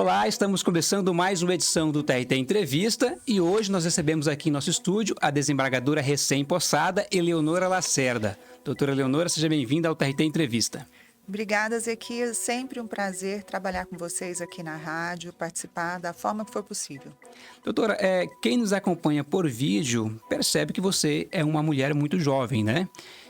Olá, estamos começando mais uma edição do TRT Entrevista e hoje nós recebemos aqui em nosso estúdio a desembargadora recém-possada Eleonora Lacerda. Doutora Eleonora, seja bem-vinda ao TRT Entrevista. Obrigada, Zequias. Sempre um prazer trabalhar com vocês aqui na rádio, participar da forma que for possível. Doutora, quem nos acompanha por vídeo percebe que você é uma mulher muito jovem, né?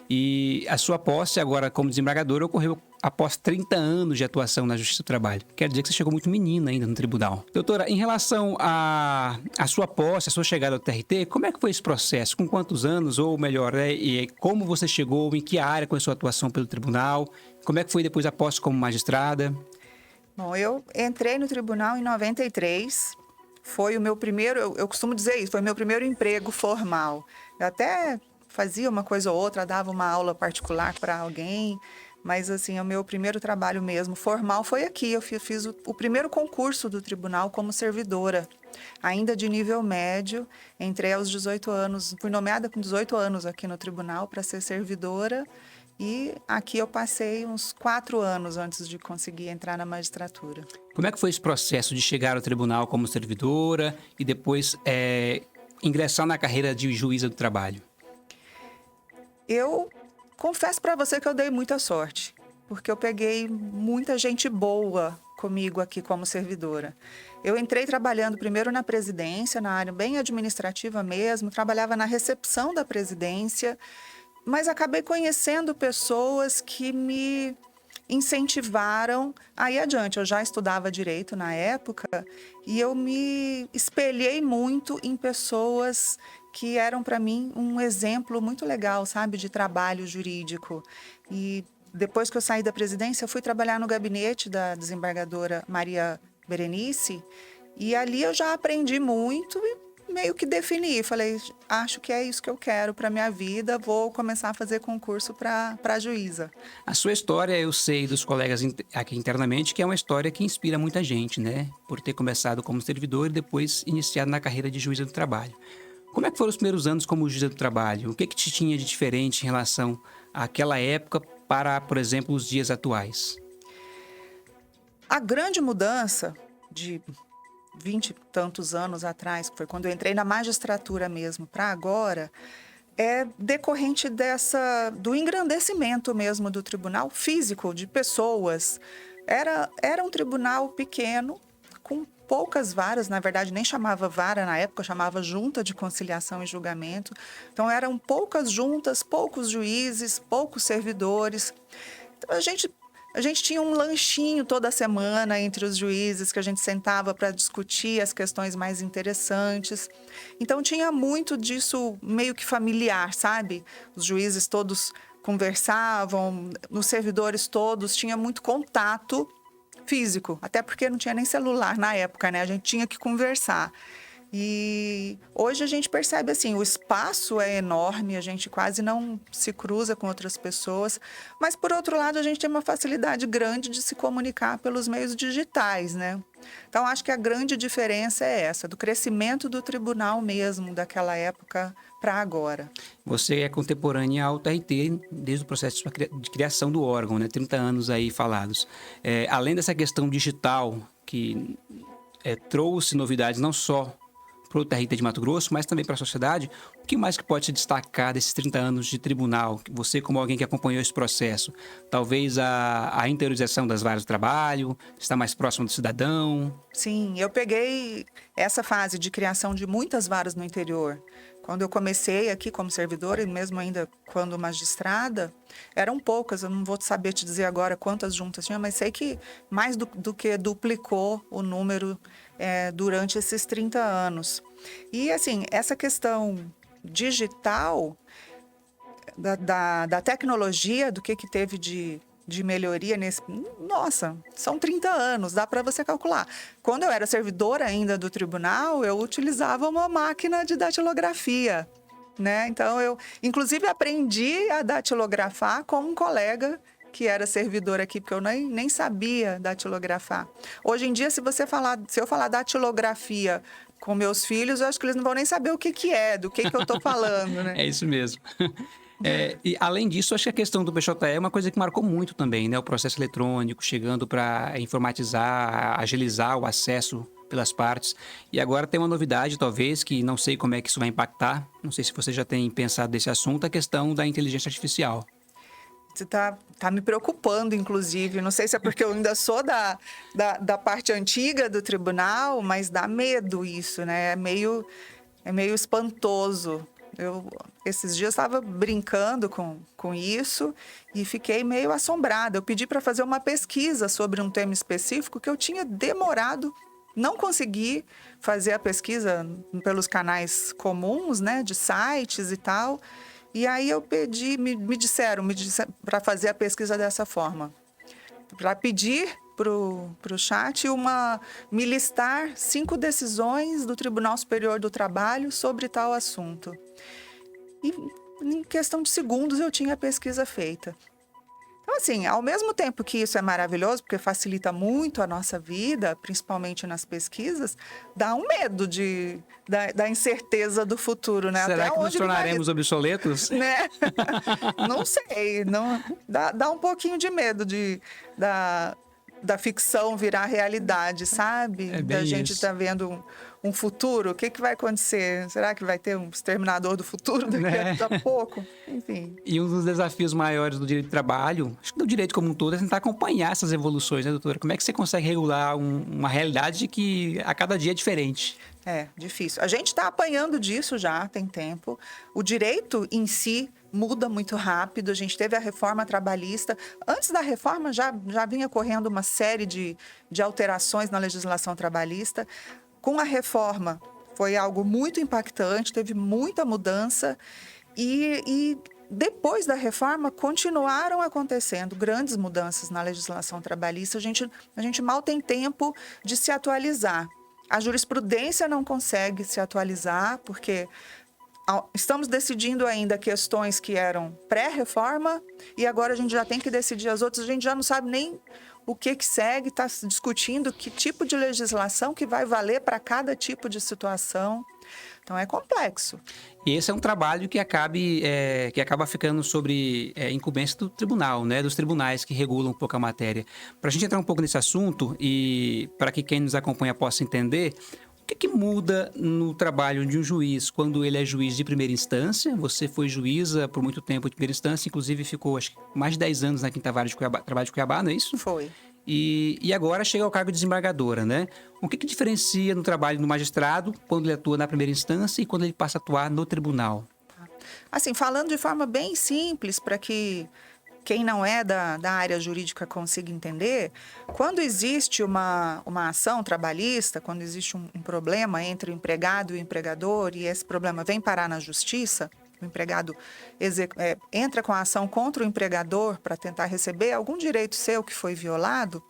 E a sua posse agora como desembargadora ocorreu após 30 anos de atuação na Justiça do Trabalho. Quer dizer que você chegou muito menina ainda no tribunal. Doutora, em relação à sua posse, a sua chegada ao TRT, como é que foi esse processo? Com quantos anos, ou melhor, e como você chegou, em que área começou a atuação pelo tribunal? Como é que foi depois a posse como magistrada? Bom, eu entrei no tribunal em 93. Foi o meu primeiro, eu costumo dizer isso, foi o meu primeiro emprego formal. Eu até fazia uma coisa ou outra, dava uma aula particular para alguém, mas assim, o meu primeiro trabalho mesmo formal foi aqui. Eu fiz o primeiro concurso do tribunal como servidora, ainda de nível médio. Entrei aos 18 anos, fui nomeada com 18 anos aqui no tribunal para ser servidora. E aqui eu passei uns 4 anos antes de conseguir entrar na magistratura. Como é que foi esse processo de chegar ao tribunal como servidora e depois ingressar na carreira de juíza do trabalho? Eu confesso para você que eu dei muita sorte, porque eu peguei muita gente boa comigo aqui como servidora. Eu entrei trabalhando primeiro na presidência, na área bem administrativa mesmo, trabalhava na recepção da presidência, mas acabei conhecendo pessoas que me incentivaram a ir adiante. Eu já estudava direito na época e eu me espelhei muito em pessoas que eram para mim um exemplo muito legal, sabe, de trabalho jurídico. E depois que eu saí da presidência, eu fui trabalhar no gabinete da desembargadora Maria Berenice e ali eu já aprendi muito e meio que defini. Falei, acho que é isso que eu quero para minha vida, vou começar a fazer concurso para juíza. A sua história, eu sei dos colegas aqui internamente, que é uma história que inspira muita gente, né? Por ter começado como servidor e depois iniciado na carreira de juíza do trabalho. Como é que foram os primeiros anos como juíza do trabalho? O que te tinha de diferente em relação àquela época para, por exemplo, os dias atuais? A grande mudança de 20 e tantos anos atrás, que foi quando eu entrei na magistratura mesmo, para agora, é decorrente do engrandecimento mesmo do tribunal físico, de pessoas. Era um tribunal pequeno, com poucas varas, na verdade nem chamava vara na época, chamava Junta de Conciliação e Julgamento. Então eram poucas juntas, poucos juízes, poucos servidores. Então, a gente tinha um lanchinho toda semana entre os juízes que a gente sentava para discutir as questões mais interessantes. Então tinha muito disso meio que familiar, sabe? Os juízes todos conversavam, os servidores todos, tinha muito contato físico, até porque não tinha nem celular na época, né? A gente tinha que conversar. E hoje a gente percebe assim, o espaço é enorme, a gente quase não se cruza com outras pessoas, mas por outro lado a gente tem uma facilidade grande de se comunicar pelos meios digitais, né? Então acho que a grande diferença é essa, do crescimento do tribunal mesmo, daquela época para agora. Você é contemporânea ao TRT desde o processo de criação do órgão, né? 30 anos aí falados. Além dessa questão digital que trouxe novidades não só para o TRT de Mato Grosso, mas também para a sociedade, o que mais que pode se destacar desses 30 anos de tribunal? Você, como alguém que acompanhou esse processo, talvez a interiorização das varas de trabalho, estar mais próximo do cidadão? Sim, eu peguei essa fase de criação de muitas varas no interior. Quando eu comecei aqui como servidora, e mesmo ainda quando magistrada, eram poucas. Eu não vou saber te dizer agora quantas juntas tinha, mas sei que mais do que duplicou o número durante esses 30 anos. E, assim, essa questão digital, da tecnologia, do que teve de melhoria nesse... Nossa, são 30 anos, dá para você calcular. Quando eu era servidora ainda do tribunal, eu utilizava uma máquina de datilografia, né? Então, eu, inclusive, aprendi a datilografar com um colega que era servidor aqui, porque eu nem sabia datilografar. Hoje em dia, se eu falar datilografia com meus filhos, eu acho que eles não vão nem saber o que é, do que eu estou falando, né? É isso mesmo. E além disso, acho que a questão do PJE é uma coisa que marcou muito também, né? O processo eletrônico, chegando para informatizar, agilizar o acesso pelas partes. E agora tem uma novidade, talvez, que não sei como é que isso vai impactar. Não sei se você já tem pensado nesse assunto, a questão da inteligência artificial. Você tá me preocupando, inclusive. Não sei se é porque eu ainda sou da parte antiga do tribunal, mas dá medo isso, né? É meio espantoso. Eu, esses dias, estava brincando com isso e fiquei meio assombrada. Eu pedi para fazer uma pesquisa sobre um tema específico que eu tinha demorado, não consegui fazer a pesquisa pelos canais comuns, né, de sites e tal. E aí eu pedi, me disseram para fazer a pesquisa dessa forma, para pedir pro chat me listar 5 decisões do Tribunal Superior do Trabalho sobre tal assunto. E em questão de segundos eu tinha a pesquisa feita. Então, assim, ao mesmo tempo que isso é maravilhoso, porque facilita muito a nossa vida, principalmente nas pesquisas, dá um medo da incerteza do futuro, né? Será Até que nos onde tornaremos obsoletos? né? Não sei, não, dá um pouquinho de medo da ficção virar realidade, sabe? É Da bem gente isso. estar vendo um futuro. O que vai acontecer? Será que vai ter um exterminador do futuro daqui Né? a pouco? Enfim. E um dos desafios maiores do direito do trabalho, acho que do direito como um todo, é tentar acompanhar essas evoluções, né, doutora? Como é que você consegue regular uma realidade que a cada dia é diferente? É, difícil. A gente está apanhando disso já tem tempo. O direito em si muda muito rápido. A gente teve a reforma trabalhista. Antes da reforma já vinha correndo uma série de alterações na legislação trabalhista. Com a reforma foi algo muito impactante, teve muita mudança e depois da reforma continuaram acontecendo grandes mudanças na legislação trabalhista. A gente mal tem tempo de se atualizar. A jurisprudência não consegue se atualizar, porque estamos decidindo ainda questões que eram pré-reforma e agora a gente já tem que decidir as outras. A gente já não sabe nem o que segue, está discutindo que tipo de legislação que vai valer para cada tipo de situação. Então, é complexo. E esse é um trabalho que acaba ficando sobre incumbência do tribunal, né? Dos tribunais que regulam um pouco a matéria. Para a gente entrar um pouco nesse assunto e para que quem nos acompanha possa entender, o que muda no trabalho de um juiz quando ele é juiz de primeira instância? Você foi juíza por muito tempo de primeira instância, inclusive ficou acho que mais de 10 anos na Quinta Vara de Cuiabá, trabalho de Cuiabá, não é isso? Foi. E agora chega ao cargo de desembargadora, né? O que diferencia no trabalho do magistrado quando ele atua na primeira instância e quando ele passa a atuar no tribunal? Assim, falando de forma bem simples, para que quem não é da área jurídica consiga entender, quando existe uma ação trabalhista, quando existe um problema entre o empregado e o empregador e esse problema vem parar na justiça, o empregado entra com a ação contra o empregador para tentar receber algum direito seu que foi violado,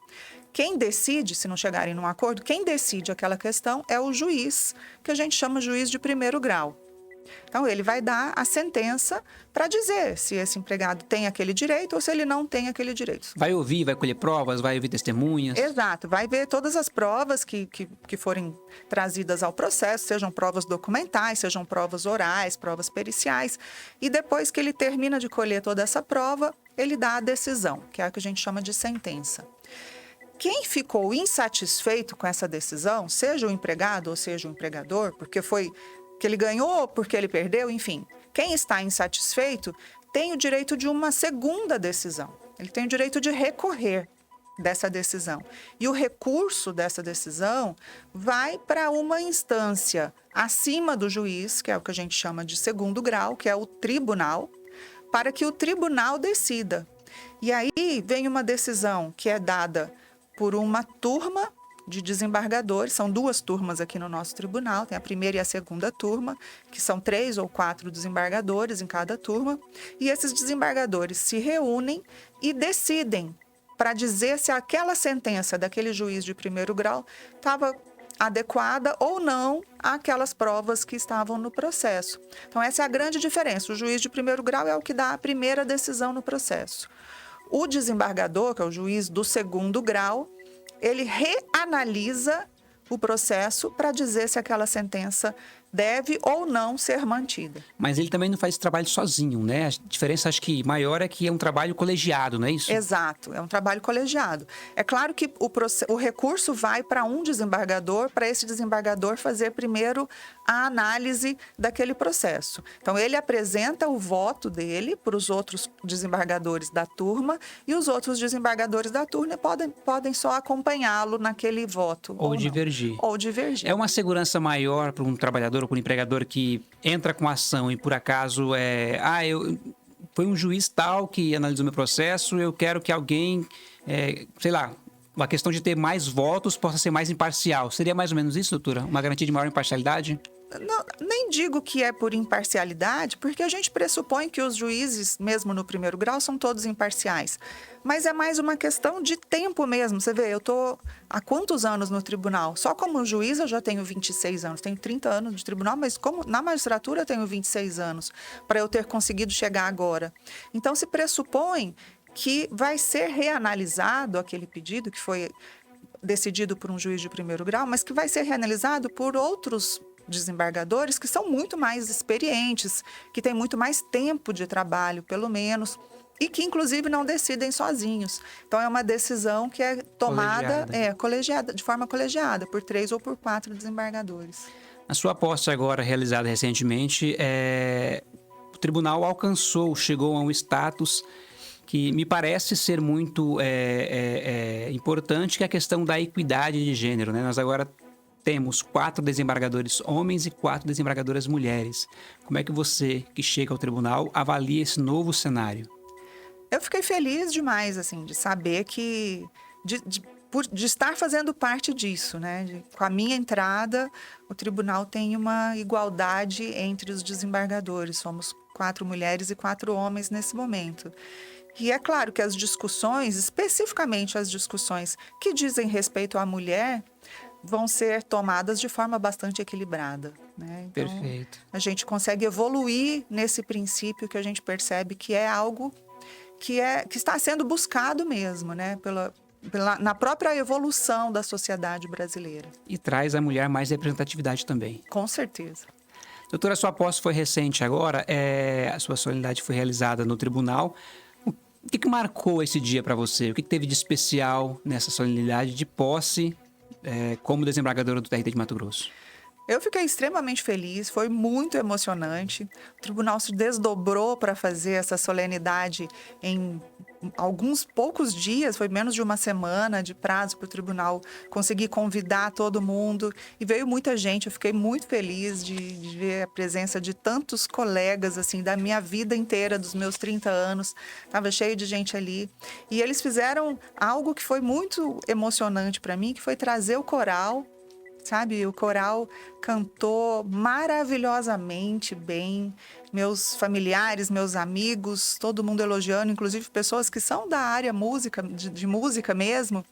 quem decide, se não chegarem num acordo, quem decide aquela questão é o juiz, que a gente chama juiz de primeiro grau. Então, ele vai dar a sentença para dizer se esse empregado tem aquele direito ou se ele não tem aquele direito. Vai ouvir, vai colher provas, vai ouvir testemunhas? Exato, vai ver todas as provas que forem trazidas ao processo, sejam provas documentais, sejam provas orais, provas periciais. E depois que ele termina de colher toda essa prova, ele dá a decisão, que é a que a gente chama de sentença. Quem ficou insatisfeito com essa decisão, seja o empregado ou seja o empregador, porque foi que ele ganhou, porque ele perdeu, enfim. Quem está insatisfeito tem o direito de uma segunda decisão. Ele tem o direito de recorrer dessa decisão. E o recurso dessa decisão vai para uma instância acima do juiz, que é o que a gente chama de segundo grau, que é o tribunal, para que o tribunal decida. E aí vem uma decisão que é dada por uma turma de desembargadores, são 2 turmas aqui no nosso tribunal, tem a primeira e a segunda turma, que são 3 ou 4 desembargadores em cada turma, e esses desembargadores se reúnem e decidem para dizer se aquela sentença daquele juiz de primeiro grau estava adequada ou não àquelas provas que estavam no processo. Então, essa é a grande diferença. O juiz de primeiro grau é o que dá a primeira decisão no processo. O desembargador, que é o juiz do segundo grau, ele reanalisa o processo para dizer se aquela sentença deve ou não ser mantida. Mas ele também não faz esse trabalho sozinho, né? A diferença, acho que maior é que é um trabalho colegiado, não é isso? Exato, é um trabalho colegiado. É claro que o recurso vai para um desembargador, para esse desembargador fazer primeiro a análise daquele processo. Então, ele apresenta o voto dele para os outros desembargadores da turma e os outros desembargadores da turma podem só acompanhá-lo naquele voto. Ou divergir. Ou divergir. É uma segurança maior para um trabalhador ou para um empregador que entra com ação e por acaso foi um juiz tal que analisou meu processo, eu quero que alguém, sei lá, uma questão de ter mais votos possa ser mais imparcial. Seria mais ou menos isso, doutora? Uma garantia de maior imparcialidade? Não, nem digo que é por imparcialidade, porque a gente pressupõe que os juízes, mesmo no primeiro grau, são todos imparciais. Mas é mais uma questão de tempo mesmo. Você vê, eu estou há quantos anos no tribunal? Só como juiz eu já tenho 26 anos. Tenho 30 anos de tribunal, mas como na magistratura eu tenho 26 anos para eu ter conseguido chegar agora. Então, se pressupõe que vai ser reanalisado aquele pedido que foi decidido por um juiz de primeiro grau, mas que vai ser reanalisado por outros desembargadores que são muito mais experientes, que têm muito mais tempo de trabalho, pelo menos, e que, inclusive, não decidem sozinhos. Então, é uma decisão que é tomada colegiada, de forma colegiada, por 3 ou por 4 desembargadores. A sua posse agora, realizada recentemente, o tribunal chegou a um status que me parece ser muito importante, que é a questão da equidade de gênero, né? Nós agora temos 4 desembargadores homens e 4 desembargadoras mulheres. Como é que você, que chega ao tribunal, avalia esse novo cenário? Eu fiquei feliz demais, assim, de saber que... de estar fazendo parte disso, né? Com a minha entrada, o tribunal tem uma igualdade entre os desembargadores. Somos 4 mulheres e 4 homens nesse momento. E é claro que as discussões, especificamente as discussões que dizem respeito à mulher, vão ser tomadas de forma bastante equilibrada, né? Então, perfeito. A gente consegue evoluir nesse princípio que a gente percebe que é algo que está sendo buscado mesmo, né? Na própria evolução da sociedade brasileira. E traz à mulher mais representatividade também. Com certeza. Doutora, sua posse foi recente agora, a sua solenidade foi realizada no tribunal. O que marcou esse dia para você? O que teve de especial nessa solenidade de posse como desembargadora do TRT de Mato Grosso? Eu fiquei extremamente feliz, foi muito emocionante. O tribunal se desdobrou para fazer essa solenidade em alguns poucos dias, foi menos de uma semana de prazo para o tribunal conseguir convidar todo mundo. E veio muita gente, eu fiquei muito feliz de ver a presença de tantos colegas, assim, da minha vida inteira, dos meus 30 anos. Estava cheio de gente ali. E eles fizeram algo que foi muito emocionante para mim, que foi trazer o coral. Sabe, o coral cantou maravilhosamente bem, meus familiares, meus amigos, todo mundo elogiando, inclusive pessoas que são da área de música mesmo,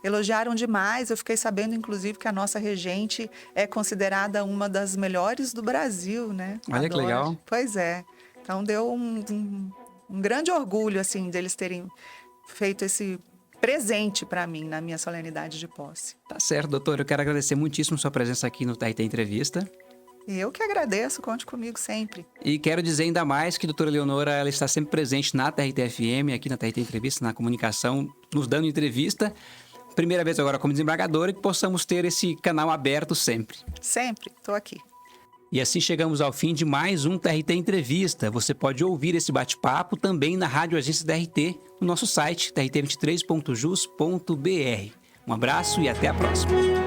elogiaram demais. Eu fiquei sabendo, inclusive, que a nossa regente é considerada uma das melhores do Brasil, né? Olha que legal. Pois é. Então, deu um grande orgulho, assim, deles terem feito esse presente para mim na minha solenidade de posse. Tá certo, doutor. Eu quero agradecer muitíssimo sua presença aqui no TRT Entrevista. Eu que agradeço, conte comigo sempre. E quero dizer ainda mais que a doutora Leonora ela está sempre presente na TRT-FM, aqui na TRT Entrevista, na comunicação, nos dando entrevista. Primeira vez agora como desembargadora e que possamos ter esse canal aberto sempre. Sempre, estou aqui. E assim chegamos ao fim de mais um TRT Entrevista. Você pode ouvir esse bate-papo também na Rádio Agência da RT, no nosso site trt23.jus.br. Um abraço e até a próxima.